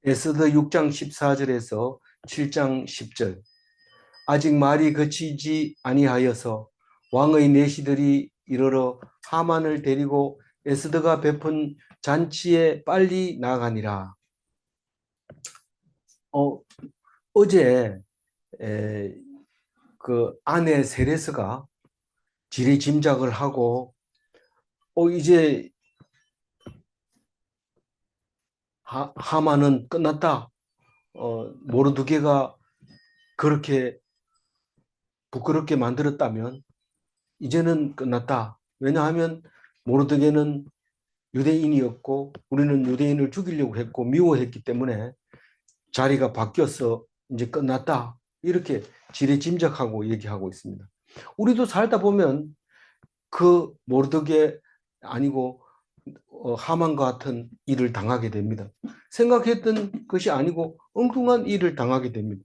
에스더 6장 14절에서 7장 10절. 아직 말이 그치지 아니하여서 왕의 내시들이 이르러 하만을 데리고 에스더가 베푼 잔치에 빨리 나가니라. 어제 그 아내 세레스가 지리짐작을 하고 이제 하만은 끝났다. 모르드게가 그렇게 부끄럽게 만들었다면 이제는 끝났다. 왜냐하면 모르드게는 유대인이었고 우리는 유대인을 죽이려고 했고 미워했기 때문에 자리가 바뀌어서 이제 끝났다. 이렇게 지레짐작하고 얘기하고 있습니다. 우리도 살다 보면 그 모르드게 아니고 하만과 같은 일을 당하게 됩니다. 생각했던 것이 아니고 엉뚱한 일을 당하게 됩니다.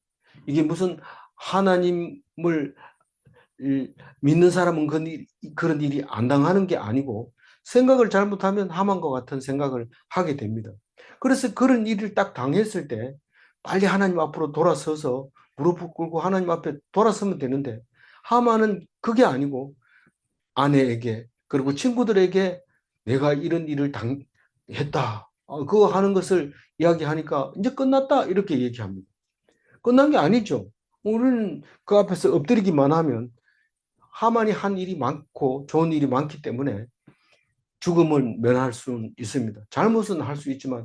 이게 무슨 하나님을 믿는 사람은 그런 일이 안 당하는 게 아니고 생각을 잘못하면 하만과 같은 생각을 하게 됩니다. 그래서 그런 일을 딱 당했을 때 빨리 하나님 앞으로 돌아서서 무릎을 꿇고 하나님 앞에 돌아서면 되는데 하만은 그게 아니고 아내에게 그리고 친구들에게 내가 이런 일을 당했다. 그거 하는 것을 이야기하니까 이제 끝났다 이렇게 얘기합니다. 끝난 게 아니죠. 우리는 그 앞에서 엎드리기만 하면 하만이 한 일이 많고 좋은 일이 많기 때문에 죽음을 면할 수 있습니다. 잘못은 할 수 있지만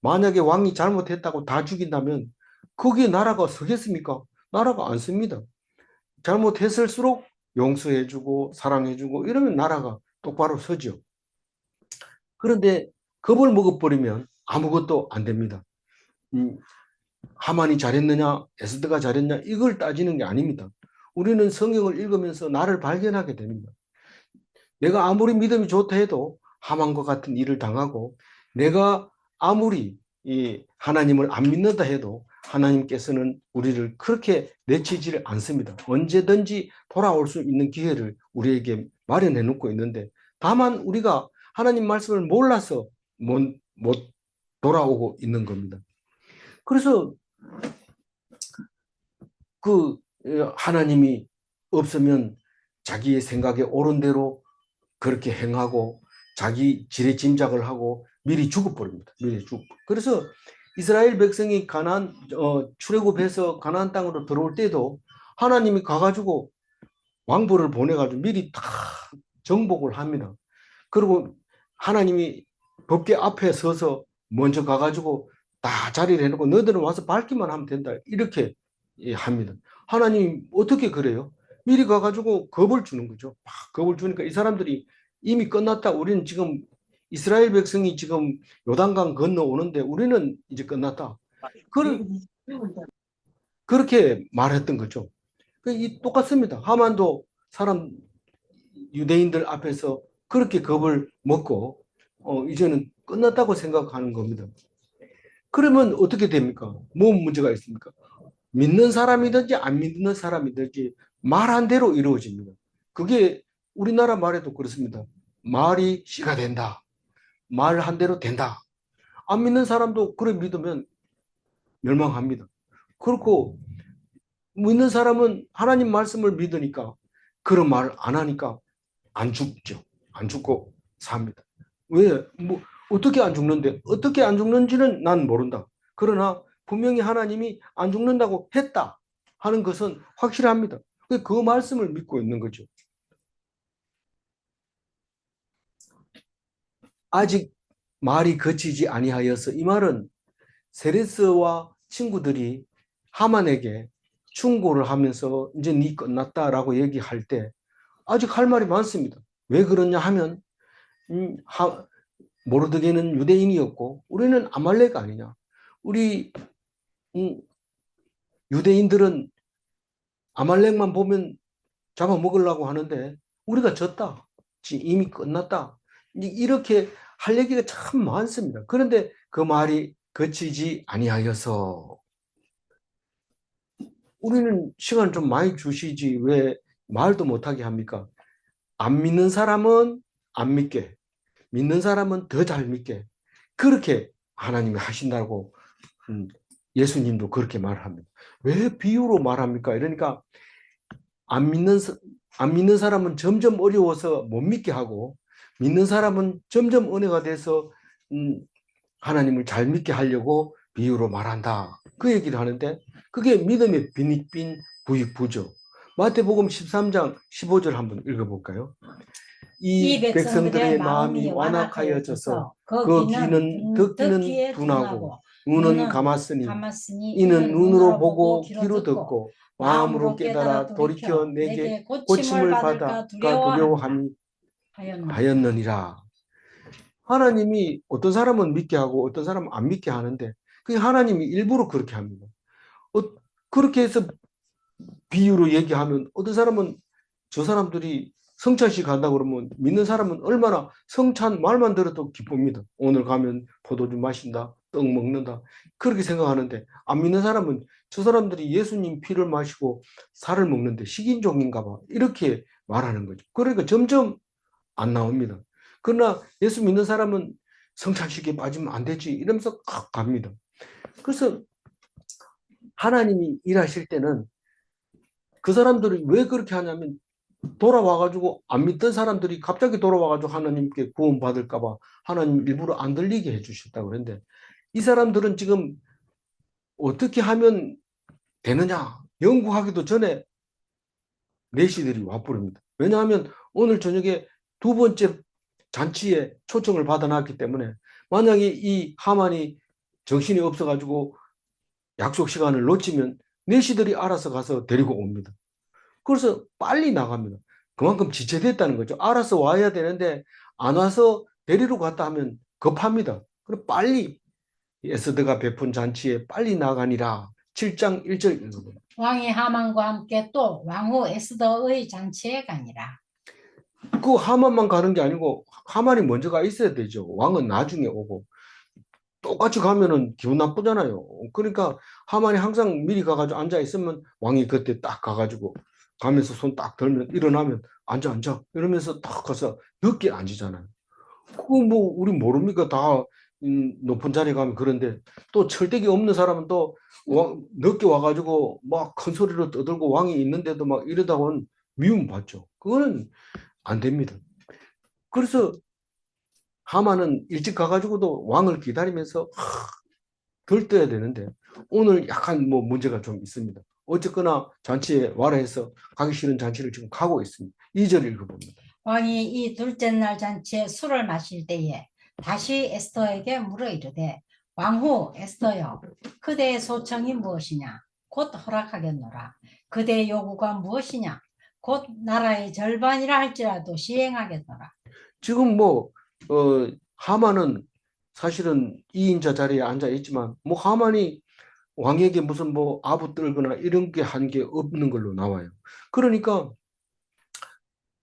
만약에 왕이 잘못했다고 다 죽인다면 거기에 나라가 서겠습니까? 나라가 안 섭니다. 잘못했을수록 용서해주고 사랑해주고 이러면 나라가 똑바로 서죠. 그런데 겁을 먹어버리면 아무것도 안 됩니다. 하만이 잘했느냐 에스더가 잘했냐 이걸 따지는 게 아닙니다. 우리는 성경을 읽으면서 나를 발견하게 됩니다. 내가 아무리 믿음이 좋다 해도 하만과 같은 일을 당하고 내가 아무리 이 하나님을 안 믿는다 해도 하나님께서는 우리를 그렇게 내치지를 않습니다. 언제든지 돌아올 수 있는 기회를 우리에게 마련해 놓고 있는데 다만 우리가 하나님 말씀을 몰라서 못 돌아오고 있는 겁니다. 그래서 그 하나님이 없으면 자기의 생각에 옳은 대로 그렇게 행하고 자기 지레짐작을 하고 미리 죽어버립니다. 미리 죽. 그래서 이스라엘 백성이 가나안 출애굽해서 가나안 땅으로 들어올 때도 하나님이 가가지고 왕보를 보내가지고 미리 다 정복을 합니다. 그리고 하나님이 법궤 앞에 서서 먼저 가가지고 다 자리를 해놓고 너희들은 와서 밟기만 하면 된다 이렇게 합니다. 하나님 어떻게 그래요? 미리 가가지고 겁을 주는 거죠. 막 겁을 주니까 이 사람들이 이미 끝났다. 우리는 지금 이스라엘 백성이 지금 요단강 건너오는데 우리는 이제 끝났다. 그렇게 말했던 거죠. 똑같습니다. 하만도 사람 유대인들 앞에서 그렇게 겁을 먹고 이제는 끝났다고 생각하는 겁니다. 그러면 어떻게 됩니까? 뭐 문제가 있습니까? 믿는 사람이든지 안 믿는 사람이든지 말한 대로 이루어집니다. 그게 우리나라 말에도 그렇습니다. 말이 씨가 된다. 말한 대로 된다. 안 믿는 사람도 그래 믿으면 멸망합니다. 그렇고 믿는 사람은 하나님 말씀을 믿으니까 그런 말 안 하니까 안 죽죠. 안 죽고 삽니다. 왜? 뭐 어떻게 안 죽는데? 어떻게 안 죽는지는 난 모른다. 그러나 분명히 하나님이 안 죽는다고 했다 하는 것은 확실합니다. 그 말씀을 믿고 있는 거죠. 아직 말이 거치지 아니하여서 이 말은 세레스와 친구들이 하만에게 충고를 하면서 이제 네 끝났다라고 얘기할 때 아직 할 말이 많습니다. 왜 그러냐 하면 음, 모르드게는 유대인이었고 우리는 아말렉 아니냐. 우리 유대인들은 아말렉만 보면 잡아먹으려고 하는데 우리가 졌다. 이미 끝났다. 이렇게 할 얘기가 참 많습니다. 그런데 그 말이 거치지 아니하여서 우리는 시간 좀 많이 주시지 왜 말도 못하게 합니까? 안 믿는 사람은 안 믿게, 믿는 사람은 더 잘 믿게 그렇게 하나님이 하신다고 예수님도 그렇게 말합니다. 왜 비유로 말합니까? 이러니까 안 믿는 사람은 점점 어려워서 못 믿게 하고 믿는 사람은 점점 은혜가 돼서 하나님을 잘 믿게 하려고 비유로 말한다. 그 얘기를 하는데 그게 믿음의 빈익빈 부익부죠. 마태복음 13장 15절 한번 읽어볼까요? 이 백성들의 마음이 완악하여져서 그 귀는 듣기는 둔하고 눈은 감았으니 이는 눈으로 보고 귀로 듣고 마음으로 깨달아 돌이켜 내게 고침을 받아 두려워함이 하였느니라. 하나님이 어떤 사람은 믿게 하고 어떤 사람은 안 믿게 하는데 그게 하나님이 일부러 그렇게 합니다. 그렇게 해서 비유로 얘기하면 어떤 사람은 저 사람들이 성찬식 간다 그러면 믿는 사람은 얼마나 성찬 말만 들어도 기쁩니다. 오늘 가면 포도주 마신다, 떡 먹는다 그렇게 생각하는데 안 믿는 사람은 저 사람들이 예수님 피를 마시고 살을 먹는데 식인종인가 봐 이렇게 말하는 거죠. 그러니까 점점 안 나옵니다. 그러나 예수 믿는 사람은 성찬식에 빠지면 안 되지 이러면서 갑니다. 그래서 하나님이 일하실 때는 그 사람들이 왜 그렇게 하냐면 돌아와가지고 안 믿던 사람들이 갑자기 돌아와가지고 하나님께 구원받을까봐 하나님 일부러 안 들리게 해주셨다고 그랬는데 이 사람들은 지금 어떻게 하면 되느냐 연구하기도 전에 내시들이 와버립니다. 왜냐하면 오늘 저녁에 두 번째 잔치에 초청을 받아놨기 때문에 만약에 이 하만이 정신이 없어가지고 약속 시간을 놓치면 내시들이 알아서 가서 데리고 옵니다. 그래서 빨리 나갑니다. 그만큼 지체됐다는 거죠. 알아서 와야 되는데 안 와서 데리러 갔다 하면 급합니다. 그럼 빨리 에스더가 베푼 잔치에 빨리 나가니라. 7장 1절 읽어봅니다. 왕이 하만과 함께 또 왕후 에스더의 잔치에 가니라. 그 하만만 가는 게 아니고 하만이 먼저 가 있어야 되죠. 왕은 나중에 오고. 똑같이 가면은 기분 나쁘잖아요. 그러니까 하만이 항상 미리 가가지고 앉아 있으면 왕이 그때 딱 가가지고 가면서 손 딱 들면 일어나면 앉아 이러면서 딱 가서 늦게 앉으잖아요. 그거 뭐 우리 모릅니까? 다 높은 자리에 가면 그런데 또 철대기 없는 사람은 또 늦게 와가지고 막 큰 소리로 떠들고 왕이 있는데도 막 이러다가는 미움 받죠. 그거는 안 됩니다. 그래서 하만은 일찍 가가지고도 왕을 기다리면서 들떠야 되는데 오늘 약간 뭐 문제가 좀 있습니다. 어쨌거나 잔치에 와라 해서 가기 싫은 잔치를 지금 가고 있습니다. 2절 읽어봅니다. 왕이 이 둘째 날 잔치에 술을 마실 때에 다시 에스더에게 물어 이르되 왕후 에스더여 그대의 소청이 무엇이냐 곧 허락하겠노라. 그대의 요구가 무엇이냐 곧 나라의 절반이라 할지라도 시행하겠노라. 지금 하만은 사실은 2인자 자리에 앉아 있지만 하만이 왕에게 무슨 아부 떨거나 이런 게 한 게 없는 걸로 나와요. 그러니까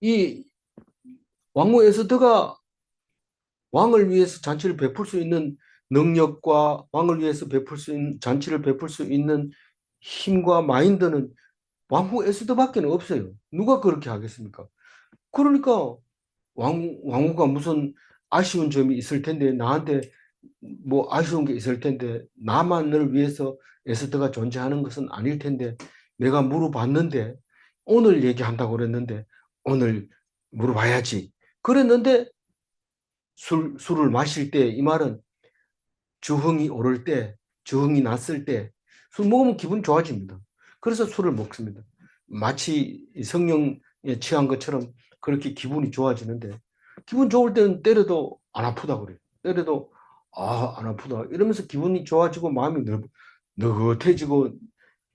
이 왕후 에스더가 왕을 위해서 잔치를 베풀 수 있는 능력과 왕을 위해서 베풀 수 있는 잔치를 베풀 수 있는 힘과 마인드는 왕후 에스더밖에 없어요. 누가 그렇게 하겠습니까? 그러니까 왕후가 무슨 아쉬운 점이 있을 텐데 나한테 아쉬운 게 있을 텐데 나만을 위해서 에스더가 존재하는 것은 아닐 텐데 내가 물어봤는데 오늘 얘기한다고 그랬는데 오늘 물어봐야지 그랬는데 술을 마실 때 이 말은 주흥이 오를 때 주흥이 났을 때 술 먹으면 기분 좋아집니다. 그래서 술을 먹습니다. 마치 성령에 취한 것처럼 그렇게 기분이 좋아지는데 기분 좋을 때는 때려도 안 아프다 그래요. 때려도 안 아프다 이러면서 기분이 좋아지고 마음이 느긋해지고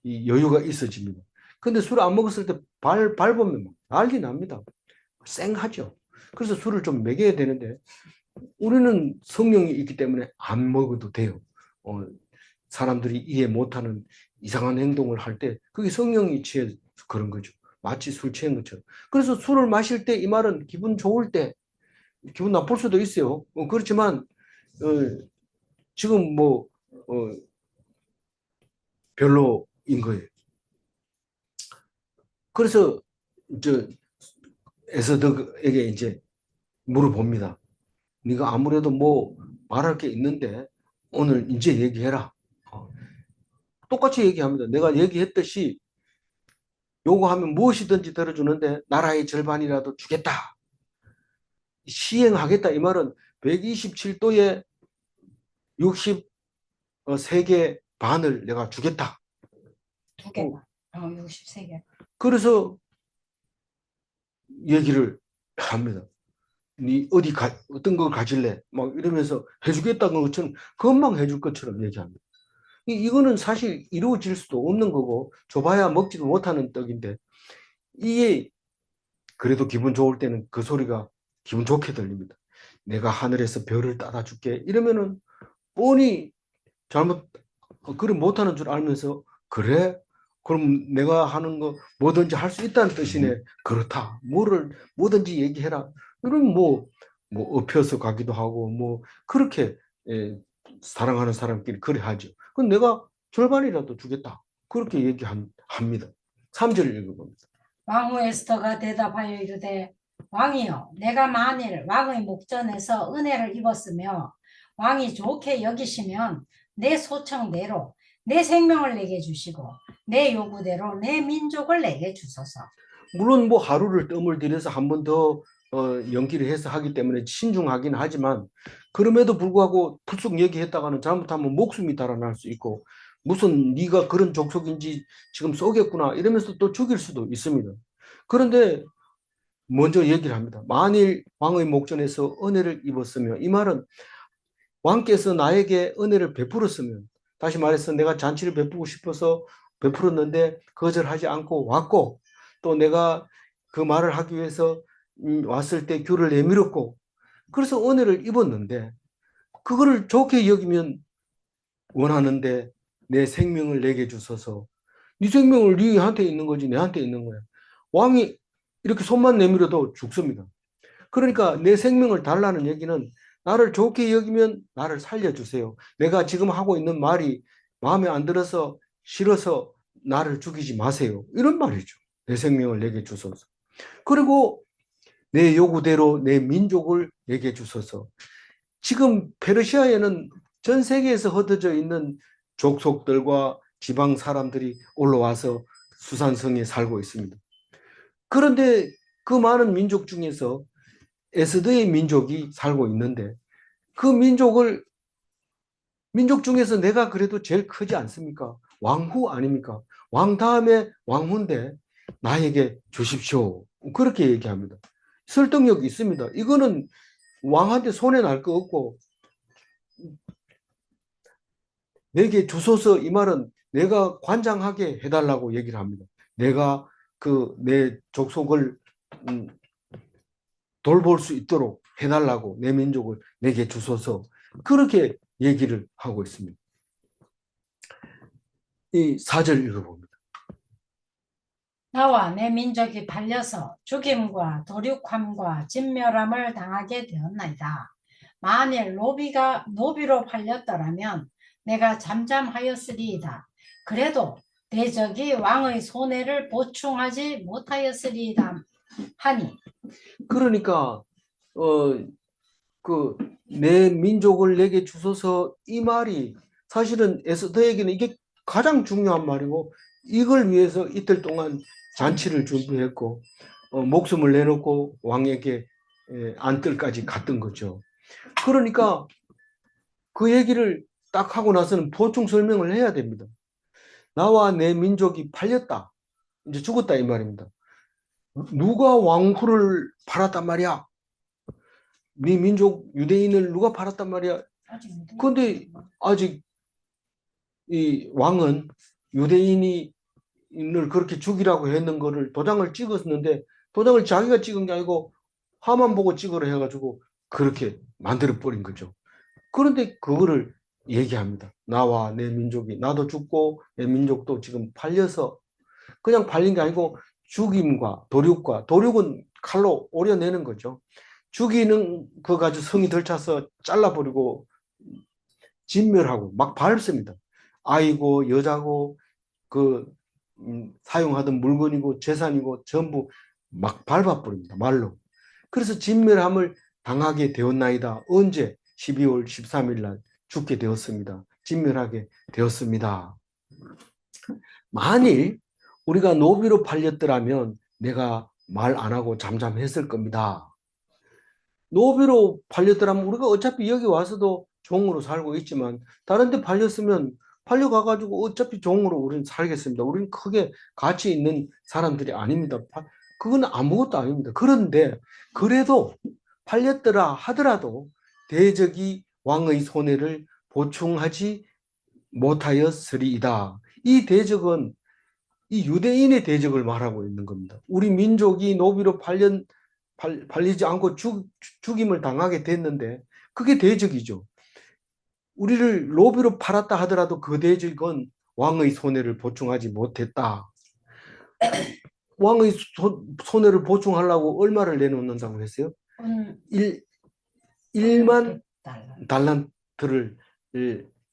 이 여유가 있어집니다. 근데 술을 안 먹었을 때 밟으면 난리 납니다. 쌩하죠. 그래서 술을 좀 먹여야 되는데 우리는 성령이 있기 때문에 안 먹어도 돼요. 사람들이 이해 못하는 이상한 행동을 할 때 그게 성령이 취해서 그런 거죠. 마치 술 취한 것처럼. 그래서 술을 마실 때 이 말은 기분 좋을 때 기분 나쁠 수도 있어요. 그렇지만 지금 별로인 거예요. 그래서 저 에서드에게 이제 물어봅니다. 네가 아무래도 말할 게 있는데 오늘 이제 얘기해라. 똑같이 얘기합니다. 내가 얘기했듯이 요구하면 무엇이든지 들어주는데 나라의 절반이라도 주겠다. 시행하겠다. 이 말은 127도에 63개 반을 내가 주겠다. 2개만. 63개. 그래서 얘기를 합니다. 네 어떤 걸 가질래? 막 이러면서 해주겠다는 것처럼 금방 해줄 것처럼 얘기합니다. 이거는 사실 이루어질 수도 없는 거고 줘봐야 먹지도 못하는 떡인데 이게 그래도 기분 좋을 때는 그 소리가 기분 좋게 들립니다. 내가 하늘에서 별을 따다 줄게 이러면은 뻔히 잘못 그래 못하는 줄 알면서 그래? 그럼 내가 하는 거 뭐든지 할 수 있다는 뜻이네. 그렇다. 뭐든지 얘기해라. 이러면 뭐 업혀서 가기도 하고 뭐 그렇게 사랑하는 사람끼리 그래 하죠. 그럼 내가 절반이라도 주겠다. 그렇게 얘기합니다. 3절을 읽어봅니다. 왕후 에스더가 대답하여 이르되 왕이여 내가 만일 왕의 목전에서 은혜를 입었으며 왕이 좋게 여기시면 내 소청대로 내 생명을 내게 주시고 내 요구대로 내 민족을 내게 주소서. 물론 뭐 하루를 뜸을 들여서 한 번 더 연기를 해서 하기 때문에 신중하긴 하지만 그럼에도 불구하고 풀쑥 얘기했다가는 잘못하면 목숨이 달아날 수 있고 무슨 네가 그런 족속인지 지금 쏘겠구나 이러면서 또 죽일 수도 있습니다. 그런데 먼저 얘기를 합니다. 만일 왕의 목전에서 은혜를 입었으며 이 말은 왕께서 나에게 은혜를 베풀었으면 다시 말해서 내가 잔치를 베푸고 싶어서 베풀었는데 거절하지 않고 왔고 또 내가 그 말을 하기 위해서 왔을 때 귤을 내밀었고 그래서 은혜를 입었는데 그거를 좋게 여기면 원하는데 내 생명을 내게 주소서. 네 생명을 네한테 있는 거지 내한테 있는 거야. 왕이 이렇게 손만 내밀어도 죽습니다. 그러니까 내 생명을 달라는 얘기는 나를 좋게 여기면 나를 살려주세요. 내가 지금 하고 있는 말이 마음에 안 들어서 싫어서 나를 죽이지 마세요. 이런 말이죠. 내 생명을 내게 주소서. 그리고 내 요구대로 내 민족을 내게 주소서. 지금 페르시아에는 전 세계에서 흩어져 있는 족속들과 지방 사람들이 올라와서 수산성에 살고 있습니다. 그런데 그 많은 민족 중에서 에스더의 민족이 살고 있는데 그 민족 중에서 내가 그래도 제일 크지 않습니까? 왕후 아닙니까? 왕 다음에 왕후인데 나에게 주십시오. 그렇게 얘기합니다. 설득력이 있습니다. 이거는 왕한테 손해 날 거 없고 내게 주소서 이 말은 내가 관장하게 해달라고 얘기를 합니다. 내가 내 족속을 돌볼 수 있도록 해달라고 내 민족을 내게 주소서 그렇게 얘기를 하고 있습니다. 이 4절 읽어봅니다. 나와 내 민족이 팔려서 죽임과 도륙함과 진멸함을 당하게 되었나이다. 만일 노비로 팔렸더라면 내가 잠잠하였으리이다. 그래도 내 적이 왕의 손해를 보충하지 못하였으리이다 하니. 그러니까 내 민족을 내게 주소서 이 말이 사실은 에스더에게는 이게 가장 중요한 말이고 이걸 위해서 이틀 동안 잔치를 준비했고 목숨을 내놓고 왕에게 안뜰까지 갔던 거죠. 그러니까 그 얘기를 딱 하고 나서는 보충 설명을 해야 됩니다. 나와 내 민족이 팔렸다. 이제 죽었다 이 말입니다. 누가 왕후를 팔았단 말이야? 네 민족 유대인을 누가 팔았단 말이야? 그런데 아직 이 왕은 유대인을 그렇게 죽이라고 했는 거를 도장을 찍었는데 도장을 자기가 찍은 게 아니고 하만 보고 찍으라 해가지고 그렇게 만들어 버린 거죠. 그런데 그거를 얘기합니다. 나와 내 민족이 나도 죽고 내 민족도 지금 팔려서 그냥 팔린 게 아니고 죽임과 도륙은 칼로 오려내는 거죠. 죽이는 거 가지고 성이 덜 차서 잘라버리고 진멸하고 막 밟습니다. 아이고 여자고 사용하던 물건이고 재산이고 전부 막 밟아버립니다. 말로. 그래서 진멸함을 당하게 되었나이다. 언제? 12월 13일 날 죽게 되었습니다. 진멸하게 되었습니다. 만일 우리가 노비로 팔렸더라면 내가 말 안 하고 잠잠했을 겁니다. 노비로 팔렸더라면 우리가 어차피 여기 와서도 종으로 살고 있지만 다른 데 팔렸으면 팔려가가지고 어차피 종으로 우리는 살겠습니다. 우리는 크게 가치 있는 사람들이 아닙니다. 그건 아무것도 아닙니다. 그런데 그래도 팔렸더라 하더라도 대적이 왕의 손해를 보충하지 못하였으리이다. 이 대적은 이 유대인의 대적을 말하고 있는 겁니다. 우리 민족이 노비로 팔리지 않고 죽임을 당하게 됐는데 그게 대적이죠. 우리를 노비로 팔았다 하더라도 그 대적은 왕의 손해를 보충하지 못했다. 왕의 손해를 보충하려고 얼마를 내놓는다고 했어요? 음, 1만 100달러. 달란트를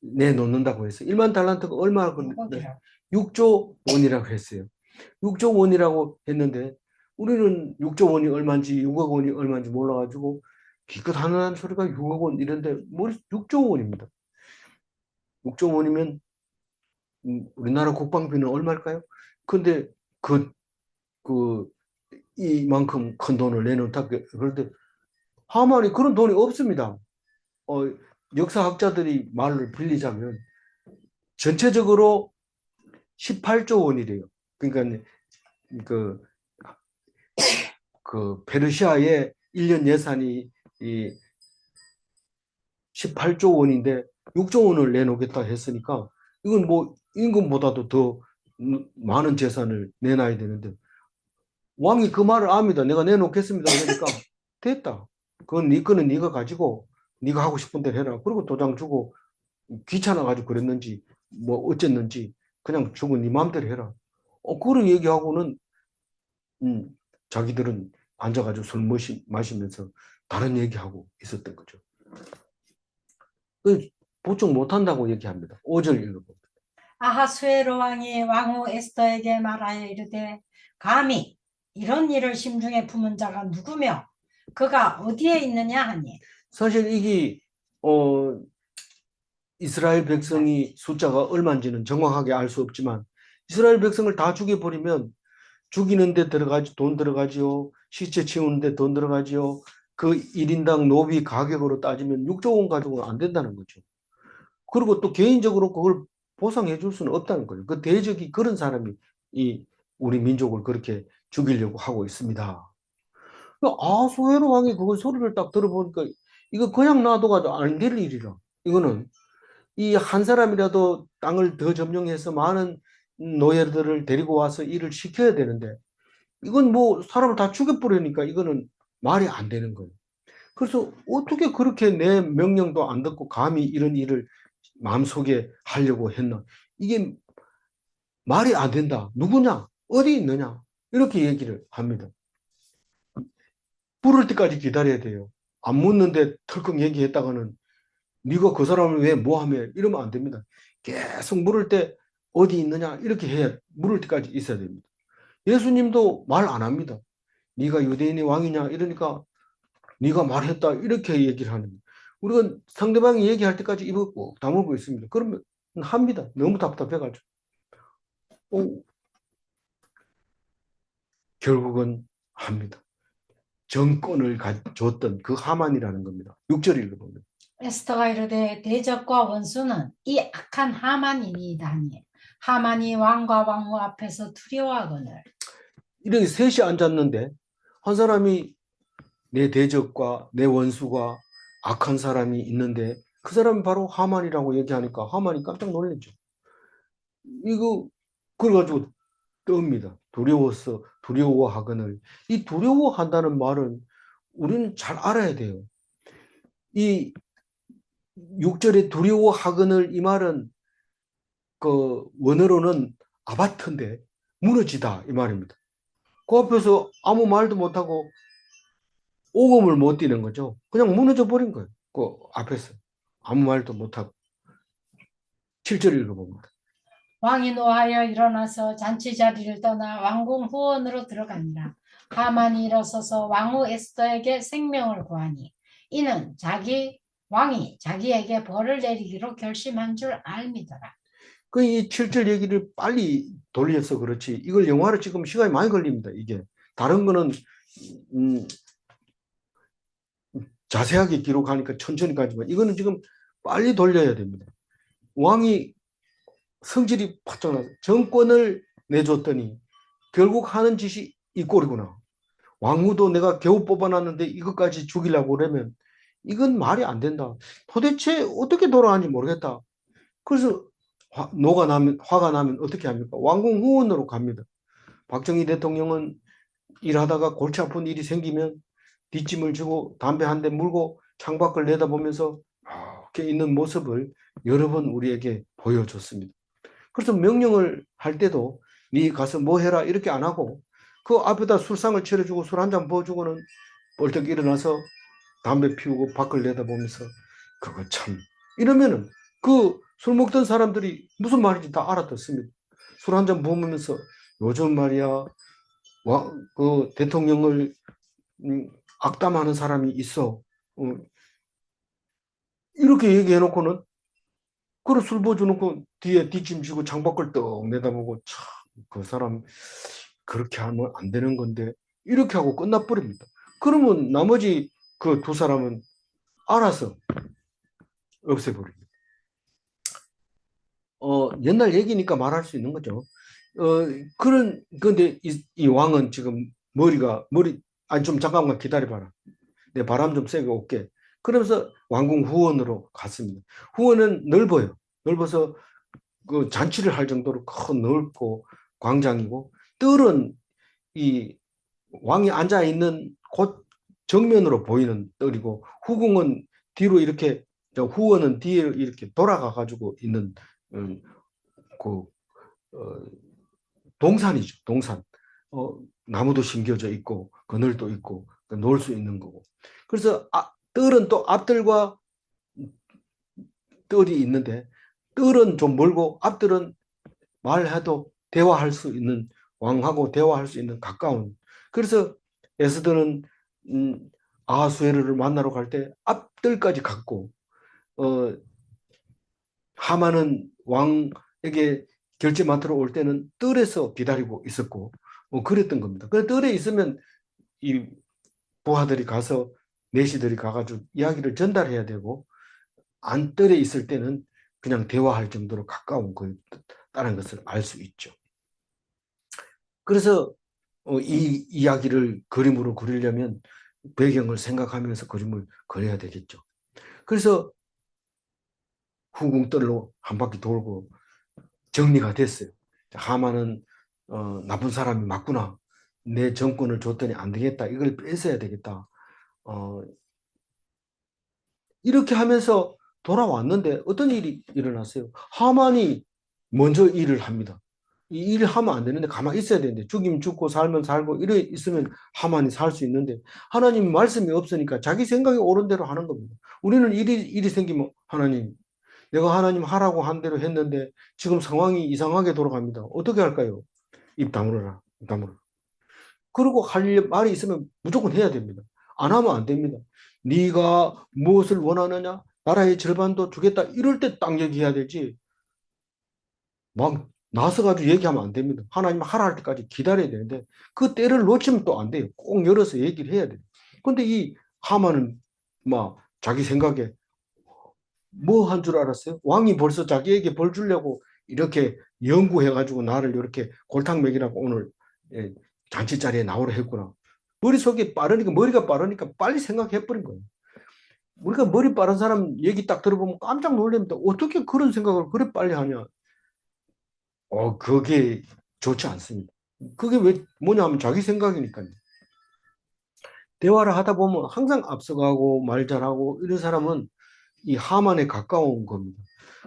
내놓는다고 했어요. 1만 달란트가 얼마? 6억이라고. 6조 원이라고 했어요. 6조 원이라고 했는데 우리는 6조 원이 얼마인지 6억 원이 얼마인지 몰라가지고 기껏 하는 소리가 6억 원 이런데 뭐 6조 원입니다. 6조 원이면 우리나라 국방비는 얼마일까요? 근데 그 이만큼 큰 돈을 내놓다 그런데 하만이 그런 돈이 없습니다. 어, 역사학자들이 말을 빌리자면 전체적으로 18조 원이래요. 그러니까 그, 그 페르시아의 1년 예산이 이 18조 원인데 6조 원을 내놓겠다 했으니까 이건 뭐 임금보다도 더 많은 재산을 내놔야 되는데 왕이 그 말을 압니다. 내가 내놓겠습니다. 그러니까 됐다. 그건 네 거는 네가 가지고 네가 하고 싶은 대로 해라. 그리고 도장 주고 귀찮아가지고 그랬는지 뭐 어쨌는지 그냥 주고 네 마음대로 해라. 그런 얘기하고는 음, 자기들은 앉아가지고 술 마시면서 다른 얘기하고 있었던 거죠. 그 보충 못한다고 얘기합니다. 5절 읽어봅니다. 아하수에로 왕이 왕후 에스더에게 말하여 이르되 감히 이런 일을 심중에 품은 자가 누구며 그가 어디에 있느냐 하니. 사실 이게 이스라엘 백성이 숫자가 얼마인지는 정확하게 알 수 없지만 이스라엘 백성을 다 죽여버리면 죽이는 데 들어가지 돈 들어가지요. 시체 치우는 데 돈 들어가지요. 그 1인당 노비 가격으로 따지면 6조 원 가지고는 안 된다는 거죠. 그리고 또 개인적으로 그걸 보상해 줄 수는 없다는 거예요. 그 대적이 그런 사람이 이 우리 민족을 그렇게 죽이려고 하고 있습니다. 아수에로 왕이 그걸 소리를 딱 들어보니까 이거 그냥 놔둬가지고 안 될 일이라. 이거는 이 한 사람이라도 땅을 더 점령해서 많은 노예들을 데리고 와서 일을 시켜야 되는데 이건 뭐 사람을 다 죽여버리니까 이거는 말이 안 되는 거예요. 그래서 어떻게 그렇게 내 명령도 안 듣고 감히 이런 일을 마음속에 하려고 했나? 이게 말이 안 된다. 누구냐? 어디 있느냐? 이렇게 얘기를 합니다. 부를 때까지 기다려야 돼요. 안 묻는데 털컥 얘기했다가는 네가 그 사람을 왜 뭐하며 이러면 안 됩니다. 계속 물을 때 어디 있느냐 이렇게 해야 물을 때까지 있어야 됩니다. 예수님도 말 안 합니다. 네가 유대인의 왕이냐 이러니까 네가 말했다 이렇게 얘기를 하는 거예요. 우리가 상대방이 얘기할 때까지 입을 꼭 다물고 있습니다. 그러면 합니다. 너무 답답해가지고. 결국은 합니다. 정권을 줬던 그 하만이라는 겁니다. 6절 읽어보면. 에스더가 이르되 대적과 원수는 이 악한 하만이니이다 하니 하만이 왕과 왕후 앞에서 두려워하거늘. 이렇게 셋이 앉았는데 한 사람이 내 대적과 내 원수가 악한 사람이 있는데 그 사람이 바로 하만이라고 얘기하니까 하만이 깜짝 놀랐죠. 이거 그래가지고 뜹니다. 두려워하거늘. 이 두려워한다는 말은 우리는 잘 알아야 돼요. 이 6절에 두려워하거늘 이 말은 그 원어로는 아바트인데 무너지다 이 말입니다. 그 앞에서 아무 말도 못하고 오금을 못 뛰는 거죠. 그냥 무너져 버린 거예요. 그 앞에서 아무 말도 못하고 7절 읽어봅니다. 왕이 노하여 일어나서 잔치 자리를 떠나 왕궁 후원으로 들어가니라. 하만이 일어서서 왕후 에스더에게 생명을 구하니 이는 왕이 자기에게 벌을 내리기로 결심한 줄 알미더라. 이 7절 얘기를 빨리 돌려서 그렇지 이걸 영화로 찍으면 시간이 많이 걸립니다. 이게 다른 거는 음, 자세하게 기록하니까 천천히 가지만 이거는 지금 빨리 돌려야 됩니다. 왕이 성질이 바짝 나서 정권을 내줬더니 결국 하는 짓이 이 꼴이구나. 왕후도 내가 겨우 뽑아놨는데 이것까지 죽이려고 그러면 이건 말이 안 된다. 도대체 어떻게 돌아가는지 모르겠다. 그래서 화가 나면 어떻게 합니까? 왕궁 후원으로 갑니다. 박정희 대통령은 일하다가 골치 아픈 일이 생기면 뒷짐을 지고 담배 한 대 물고 창밖을 내다보면서 이렇게 있는 모습을 여러 번 우리에게 보여줬습니다. 그래서 명령을 할 때도 네 가서 뭐 해라 이렇게 안 하고 그 앞에다 술상을 차려주고 술 한 잔 부어주고는 벌떡 일어나서 담배 피우고 밖을 내다보면서 그거 참 이러면은 그 술 먹던 사람들이 무슨 말인지 다 알아듣습니다. 술 한 잔 부으면서 요즘 말이야 그 대통령을 악담하는 사람이 있어. 이렇게 얘기해놓고는 그래 술 부어주놓고 뒤에 뒷짐 지고 창밖을 떡 내다보고 참 그 사람 그렇게 하면 안 되는 건데 이렇게 하고 끝나버립니다. 그러면 나머지 그 두 사람은 알아서 없애버립니다. 옛날 얘기니까 말할 수 있는 거죠. 근데 이 왕은 지금 아니, 좀 잠깐만 기다려봐라. 내 바람 좀 쐬고 올게. 그러면서 왕궁 후원으로 갔습니다. 후원은 넓어요. 넓어서 그 잔치를 할 정도로 큰 넓고 광장이고, 뜰은 이 왕이 앉아 있는 곳 정면으로 보이는 뜰이고, 후궁은 뒤로 이렇게, 후원은 뒤에 이렇게 돌아가 가지고 있는 그 동산이죠. 동산. 나무도 심겨져 있고 그늘도 있고 놀 수 있는 거고. 그래서 뜰은 또 앞뜰과 뜰이 있는데 뜰은 좀 멀고 앞뜰은 말해도 대화할 수 있는 왕하고 대화할 수 있는 가까운. 그래서 에스더는 아하수에르를 만나러 갈 때 앞뜰까지 갔고 하만은 왕에게 결제 맡으러 올 때는 뜰에서 기다리고 있었고 그랬던 겁니다. 그 뜰에 있으면 이 부하들이 가서 내시들이 가가지고 이야기를 전달해야 되고 안 뜰에 있을 때는 그냥 대화할 정도로 가까운 거다는 것을 알 수 있죠. 그래서 이 이야기를 그림으로 그리려면 배경을 생각하면서 그림을 그려야 되겠죠. 그래서 후궁뜰로 한 바퀴 돌고 정리가 됐어요. 하만은 나쁜 사람이 맞구나. 내 정권을 줬더니 안 되겠다. 이걸 뺏어야 되겠다. 이렇게 하면서 돌아왔는데 어떤 일이 일어났어요? 하만이 먼저 일을 합니다. 이 일을 하면 안 되는데 가만히 있어야 되는데 죽이면 죽고 살면 살고 이래 있으면 하만이 살 수 있는데 하나님 말씀이 없으니까 자기 생각이 옳은 대로 하는 겁니다. 우리는 일이 생기면 하나님 내가 하나님 하라고 한 대로 했는데 지금 상황이 이상하게 돌아갑니다. 어떻게 할까요? 입 다물어라. 입 다물어라. 그리고 할 말이 있으면 무조건 해야 됩니다. 안 하면 안 됩니다. 네가 무엇을 원하느냐? 나라의 절반도 주겠다. 이럴 때 딱 얘기해야 되지. 막 나서가지고 얘기하면 안 됩니다. 하나님 하라 할 때까지 기다려야 되는데 그 때를 놓치면 또 안 돼요. 꼭 열어서 얘기를 해야 돼요. 근데 이 하만은 막 자기 생각에 뭐 한 줄 알았어요? 왕이 벌써 자기에게 벌 주려고 이렇게 연구해가지고 나를 이렇게 골탕 먹이라고 오늘 예, 잔치 자리에 나오라 했구나. 머리가 빠르니까 빨리 생각해버린 거예요. 우리가 머리 빠른 사람 얘기 딱 들어보면 깜짝 놀랍니다. 어떻게 그런 생각을 그래 빨리 하냐. 그게 좋지 않습니다. 그게 왜 뭐냐면 자기 생각이니까요. 대화를 하다 보면 항상 앞서가고 말 잘하고 이런 사람은 이 하만에 가까운 겁니다.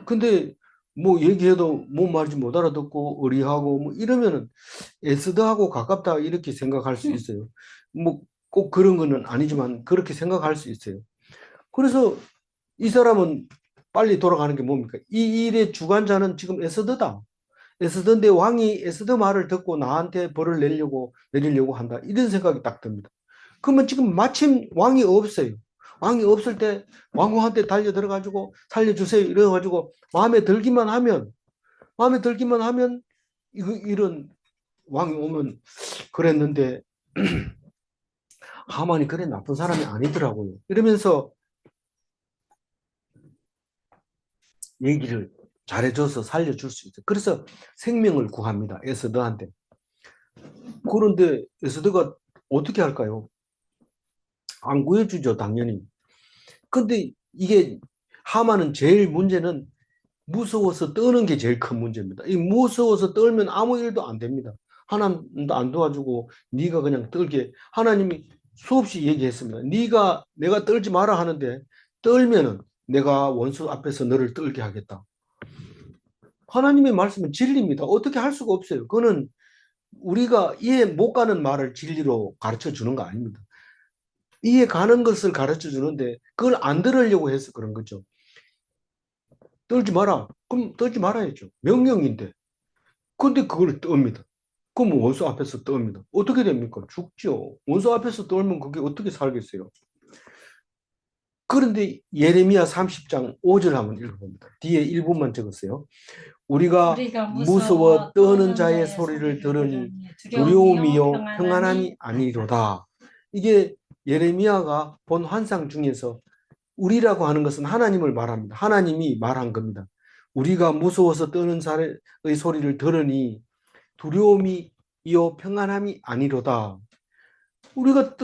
근데 뭐 얘기해도 뭔 말인지 못 알아듣고 의리하고 뭐 이러면은 에스더하고 가깝다 이렇게 생각할 수 있어요. 뭐 꼭 그런 거는 아니지만 그렇게 생각할 수 있어요. 그래서 이 사람은 빨리 돌아가는 게 뭡니까? 이 일의 주관자는 지금 에스더다. 에스더인데 왕이 에스더 말을 듣고 나한테 벌을 내리려고 한다. 이런 생각이 딱 듭니다. 그러면 지금 마침 왕이 없어요. 왕이 없을 때 왕후한테 달려 들어가지고 살려주세요. 이래가지고 마음에 들기만 하면 마음에 들기만 하면 이런 왕이 오면 그랬는데 하만이 그래 나쁜 사람이 아니더라고요. 이러면서 얘기를 잘해줘서 살려줄 수 있어요. 그래서 생명을 구합니다. 에스더한테. 그런데 에스더가 어떻게 할까요? 안 구해주죠, 당연히. 근데 이게 하만은 제일 문제는 무서워서 떠는 게 제일 큰 문제입니다. 이 무서워서 떨면 아무 일도 안 됩니다. 하나님도 안 도와주고 네가 그냥 떨게 하나님이 수없이 얘기했습니다. 네가 내가 떨지 마라 하는데 떨면은 내가 원수 앞에서 너를 떨게 하겠다. 하나님의 말씀은 진리입니다. 어떻게 할 수가 없어요. 그거는 우리가 이해 못 가는 말을 진리로 가르쳐 주는 거 아닙니다. 이해 가는 것을 가르쳐 주는데 그걸 안 들으려고 해서 그런 거죠. 떨지 마라. 그럼 떨지 말아야죠. 명령인데. 근데 그걸 떱니다. 그럼 원수 앞에서 떱니다. 어떻게 됩니까? 죽죠. 원수 앞에서 떨면 그게 어떻게 살겠어요? 그런데 예레미야 30장 5절 한번 읽어봅니다. 뒤에 1분만 적었어요. 우리가 우리가 무서워 무서워 떠는 떠는 자의 자의 소리를 소리를 들으니 들으니 두려움이요 두려움이요 평안함이 평안함이 아니라. 아니로다. 이게 예레미야가 본 환상 중에서 우리라고 하는 것은 하나님을 말합니다. 하나님이 말한 겁니다. 우리가 무서워서 떠는 자의 소리를 들으니 두려움이요 평안함이 아니로다. 우리가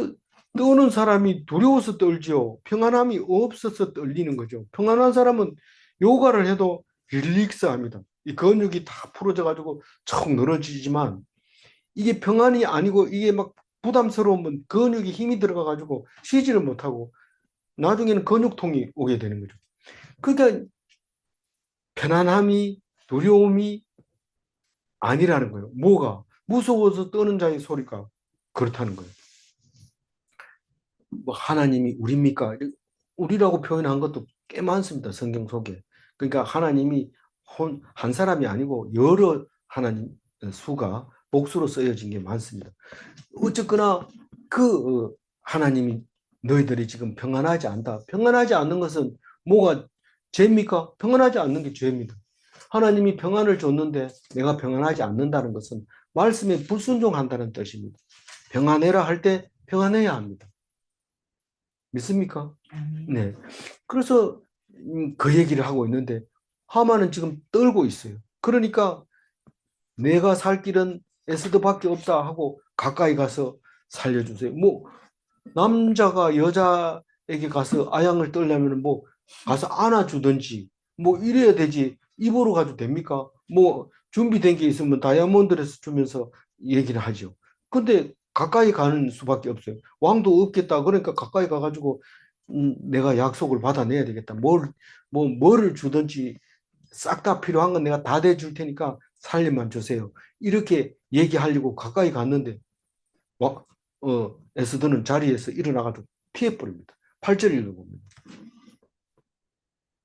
떠는 사람이 두려워서 떨지요. 평안함이 없어서 떨리는 거죠. 평안한 사람은 요가를 해도 릴릭스합니다. 이 근육이 다 풀어져 가지고 척 늘어지지만 이게 평안이 아니고 이게 막 부담스러우면 근육이 힘이 들어가 가지고 쉬지를 못하고 나중에는 근육통이 오게 되는 거죠. 그러니까 편안함이 두려움이 아니라는 거예요. 뭐가? 무서워서 떠는 자의 소리가 그렇다는 거예요. 뭐 하나님이 우리입니까? 우리라고 표현한 것도 꽤 많습니다. 성경 속에. 그러니까 하나님이 한 사람이 아니고 여러 하나님 수가 복수로 쓰여진 게 많습니다. 어쨌거나 그 하나님이 너희들이 지금 평안하지 않다. 평안하지 않는 것은 뭐가 죄입니까? 평안하지 않는 게 죄입니다. 하나님이 평안을 줬는데 내가 평안하지 않는다는 것은 말씀에 불순종한다는 뜻입니다. 평안해라 할 때 평안해야 합니다. 믿습니까? 네. 그래서 그 얘기를 하고 있는데 하만은 지금 떨고 있어요. 그러니까 내가 살 길은 에스더밖에 없다 하고 가까이 가서 살려주세요. 뭐 남자가 여자에게 가서 아양을 떨려면 뭐 가서 안아주든지 뭐 이래야 되지 입으로 가도 됩니까? 뭐 준비된 게 있으면 다이아몬드에서 주면서 얘기를 하죠. 근데 가까이 가는 수밖에 없어요. 왕도 없겠다. 그러니까 가까이 가가지고 내가 약속을 받아내야 되겠다. 뭐를 주든지 싹 다 필요한 건 내가 다 대줄 테니까 살림만 주세요. 이렇게 얘기하려고 가까이 갔는데 에스더는 자리에서 일어나가지고 피해버립니다. 8절 읽어봅니다.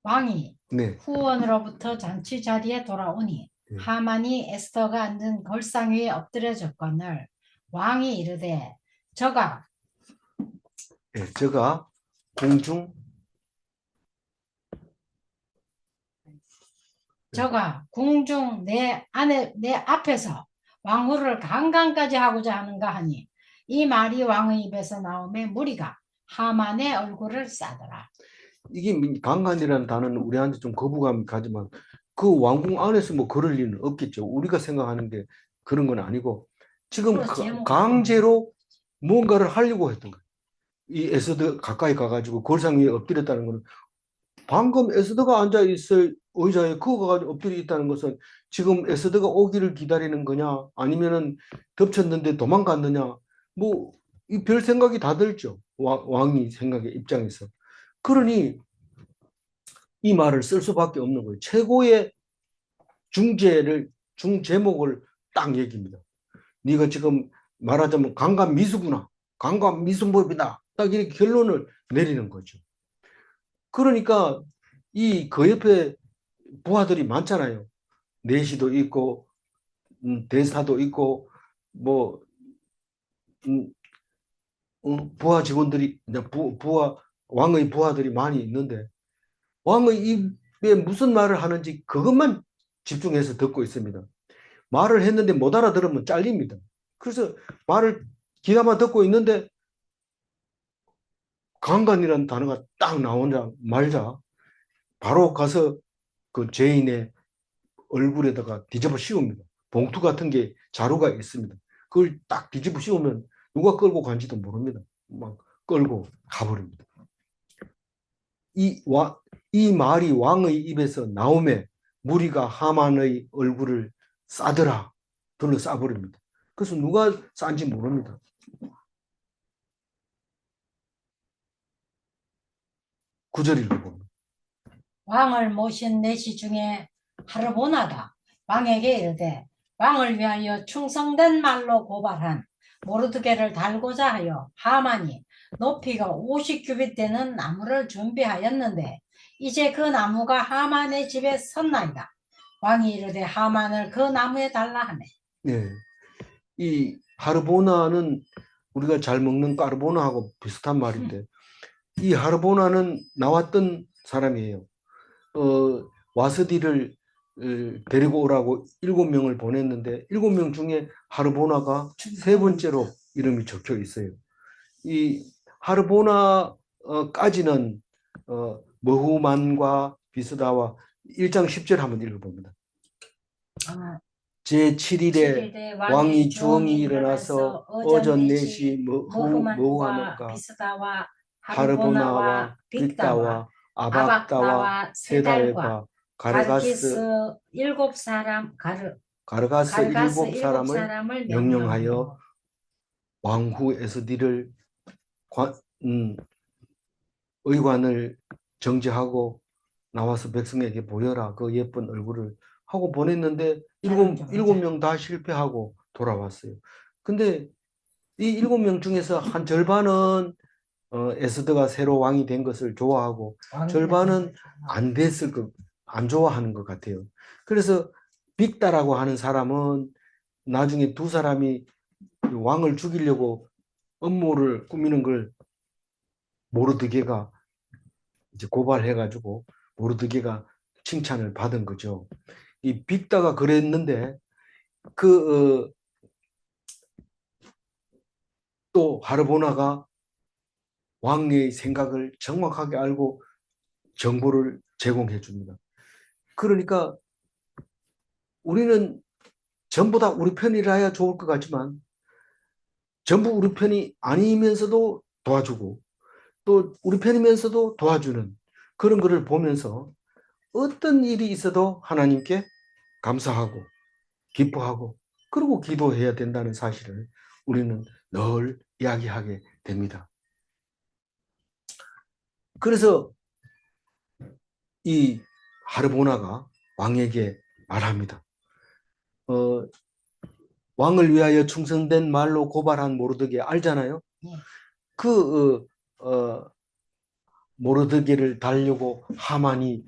왕이 네. 후원으로부터 잔치 자리에 돌아오니 하만이 에스더가 앉은 걸상 위에 엎드려졌거늘 왕이 이르되 저가 네, 저가 공중 궁중 내 앞에서 왕후를 강간까지 하고자 하는가 하니 이 말이 왕의 입에서 나오매 무리가 하만의 얼굴을 싸더라. 이게 강간이라는 단어는 우리한테 좀 거부감이 가지만 그 왕궁 안에서 뭐 그럴 일은 없겠죠. 우리가 생각하는 게 그런 건 아니고 지금 강제로 뭔가를 하려고 했던 거예요. 이 에스더 가까이 가가지고 골상 위에 엎드렸다는 거는 방금 에스더가 앉아 있을 의자에 그거 가지고 엎드려 있다는 것은 지금 에스더가 오기를 기다리는 거냐 아니면은 덮쳤는데 도망갔느냐 뭐 이 별 생각이 다 들죠. 왕이 생각의 입장에서. 그러니 이 말을 쓸 수밖에 없는 거예요. 최고의 중제목을 딱 얘기입니다. 네가 지금 말하자면 강간 미수구나. 강간 미수법이다. 딱 이렇게 결론을 내리는 거죠. 그러니까 그 옆에 부하들이 많잖아요. 내시도 있고 대사도 있고 뭐 부하 직원들이 부하 왕의 부하들이 많이 있는데 왕의 입에 무슨 말을 하는지 그것만 집중해서 듣고 있습니다. 말을 했는데 못 알아들으면 잘립니다. 그래서 말을 귀담아 듣고 있는데 강간이라는 단어가 딱 나오자 말자 바로 가서 그 죄인의 얼굴에다가 뒤집어 씌웁니다. 봉투 같은 게 자루가 있습니다. 그걸 딱 뒤집어 씌우면 누가 끌고 간지도 모릅니다. 막 끌고 가버립니다. 이 말이 왕의 입에서 나오매 무리가 하만의 얼굴을 싸더라. 둘러 싸버립니다. 그래서 누가 싼지 모릅니다. 구절 읽어봅니다. 왕을 모신 내시 중에 하르보나가 왕에게 이르되 왕을 위하여 충성된 말로 고발한 모르드게를 달고자 하여 하만이 높이가 50규빗 되는 나무를 준비하였는데 이제 그 나무가 하만의 집에 섰나이다. 왕이 이르되 하만을 그 나무에 달라 하매. 네. 이 하르보나는 우리가 잘 먹는 까르보나하고 비슷한 말인데 이 하르보나는 나왔던 사람이에요. 와스디를 데리고 오라고 7명을 보냈는데 7명 중에 하르보나가 세 번째로 이름이 적혀 있어요. 이 하르보나까지는 머후만과 비스다와 1장 10절 한번 읽어봅니다. 제7일에 왕이 주엉이 일어나서 어전 넷이 머후만과 비스다와 하르보나와 빅다와 아박다와 세달과 가르가스 일곱 사람 가르가스 일곱 사람을 명령하여 왕후 에스디를 의관을 정지하고 나와서 백성에게 보여라 그 예쁜 얼굴을 하고 보냈는데 일곱 명 다 실패하고 돌아왔어요. 근데 이 7명 중에서 한 절반은 에스더가 새로 왕이 된 것을 좋아하고 절반은 안 됐을 안 좋아하는 것 같아요. 그래서 빅다라고 하는 사람은 나중에 두 사람이 왕을 죽이려고 음모를 꾸미는 걸 모르드게가 이제 고발해가지고 모르드게가 칭찬을 받은 거죠. 이 빅다가 그랬는데 또 하르보나가 왕의 생각을 정확하게 알고 정보를 제공해 줍니다. 그러니까 우리는 전부 다 우리 편이라야 좋을 것 같지만 전부 우리 편이 아니면서도 도와주고 또 우리 편이면서도 도와주는 그런 것을 보면서 어떤 일이 있어도 하나님께 감사하고 기뻐하고 그리고 기도해야 된다는 사실을 우리는 늘 이야기하게 됩니다. 그래서 이 하르보나가 왕에게 말합니다. 왕을 위하여 충성된 말로 고발한 모르드게 알잖아요. 그 모르드게를 달려고 하만이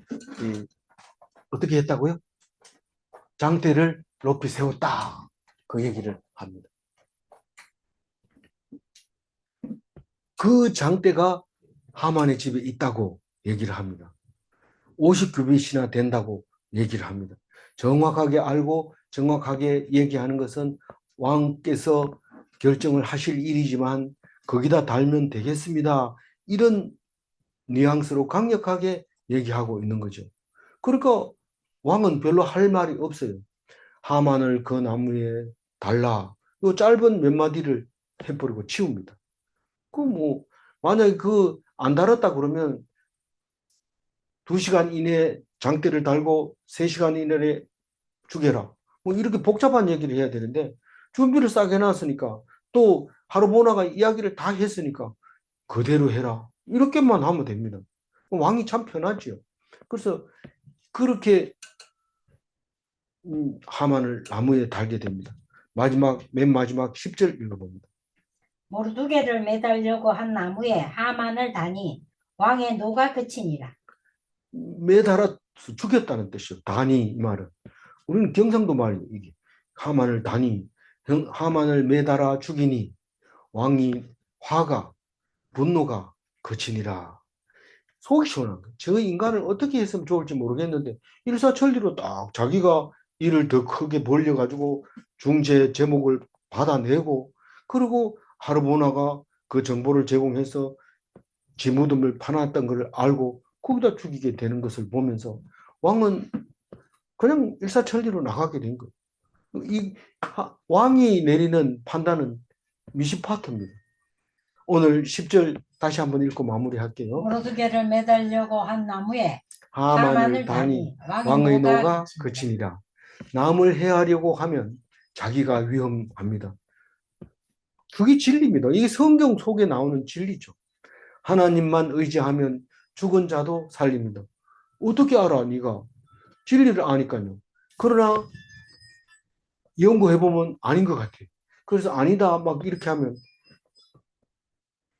어떻게 했다고요? 장대를 높이 세웠다. 그 얘기를 합니다. 그 장대가 하만의 집에 있다고 얘기를 합니다. 50규빗이나 된다고 얘기를 합니다. 정확하게 알고 정확하게 얘기하는 것은 왕께서 결정을 하실 일이지만 거기다 달면 되겠습니다. 이런 뉘앙스로 강력하게 얘기하고 있는 거죠. 그러니까 왕은 별로 할 말이 없어요. 하만을 그 나무에 달라. 이 짧은 몇 마디를 해버리고 치웁니다. 만약에 안 달았다 그러면 2시간 이내에 장대를 달고 3시간 이내에 죽여라. 이렇게 복잡한 얘기를 해야 되는데 준비를 싹 해놨으니까 또 하루보나가 이야기를 다 했으니까 그대로 해라. 이렇게만 하면 됩니다. 왕이 참 편하지요. 그래서 그렇게 하만을 나무에 달게 됩니다. 맨 마지막 10절 읽어봅니다. 모르드게를 매달려고 한 나무에 하만을 다니 왕의 노가 그치니라. 매달아 죽였다는 뜻이요. 다니 이 말은. 우리는 경상도 말이에요. 이게 하만을 다니 하만을 매달아 죽이니 왕이 분노가 그치니라. 속이 시원한 거예요. 저 인간을 어떻게 했으면 좋을지 모르겠는데 일사천리로 딱 자기가 일을 더 크게 벌려가지고 중재 제목을 받아내고 그리고 하르보나가 그 정보를 제공해서 쥐무덤을 파놨던 걸 알고 거기다 죽이게 되는 것을 보면서 왕은 그냥 일사천리로 나가게 된 거예요. 이 왕이 내리는 판단은 미시파트입니다. 오늘 10절 다시 한번 읽고 마무리할게요. 모르드게를 매달려고 한 나무에 하만을 다니 왕의 노가 그치니라. 남을 해하려고 하면 자기가 위험합니다. 그게 진리입니다. 이게 성경 속에 나오는 진리죠. 하나님만 의지하면 죽은 자도 살립니다. 어떻게 알아, 네가? 진리를 아니까요. 그러나 연구해보면 아닌 것 같아요. 그래서 아니다 막 이렇게 하면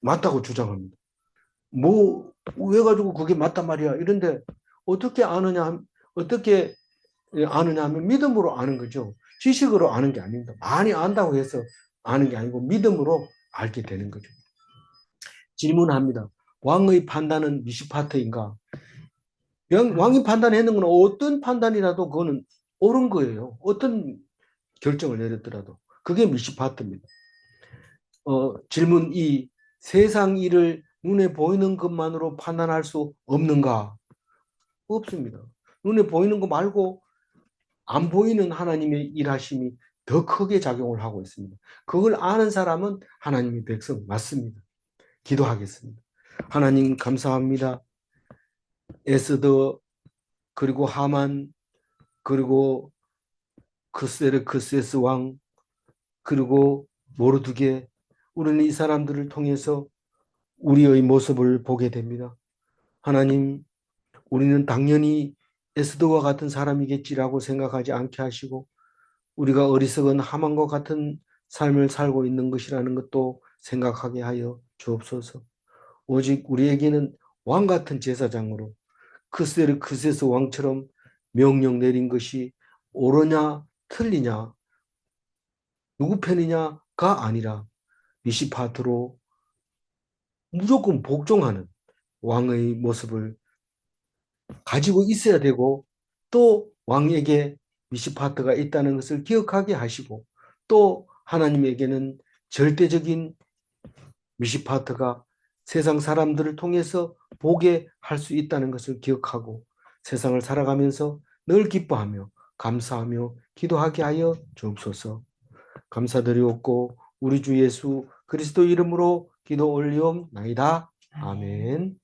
맞다고 주장합니다. 뭐 왜 가지고 그게 맞단 말이야 이런데 어떻게 아느냐 하면 믿음으로 아는 거죠. 지식으로 아는 게 아닙니다. 많이 안다고 해서 아는 게 아니고 믿음으로 알게 되는 거죠. 질문합니다. 왕의 판단은 미시파트인가? 왕이 판단했는 건 어떤 판단이라도 그거는 옳은 거예요. 어떤 결정을 내렸더라도 그게 미시파트입니다. 질문 2. 세상 일을 눈에 보이는 것만으로 판단할 수 없는가? 없습니다. 눈에 보이는 거 말고 안 보이는 하나님의 일하심이 더 크게 작용을 하고 있습니다. 그걸 아는 사람은 하나님의 백성 맞습니다. 기도하겠습니다. 하나님 감사합니다. 에스더 그리고 하만 그리고 크세르크세스 왕 그리고 모르드게 우리는 이 사람들을 통해서 우리의 모습을 보게 됩니다. 하나님 우리는 당연히 에스더와 같은 사람이겠지라고 생각하지 않게 하시고 우리가 어리석은 하만과 같은 삶을 살고 있는 것이라는 것도 생각하게 하여 주옵소서. 오직 우리에게는 왕 같은 제사장으로 크세스 왕처럼 명령 내린 것이 옳으냐 틀리냐 누구 편이냐가 아니라 미시파트로 무조건 복종하는 왕의 모습을 가지고 있어야 되고 또 왕에게 미시파트가 있다는 것을 기억하게 하시고 또 하나님에게는 절대적인 미시파트가 세상 사람들을 통해서 보게 할 수 있다는 것을 기억하고 세상을 살아가면서 늘 기뻐하며 감사하며 기도하게 하여 주옵소서. 감사드리옵고 우리 주 예수 그리스도 이름으로 기도 올리옵나이다. 아멘.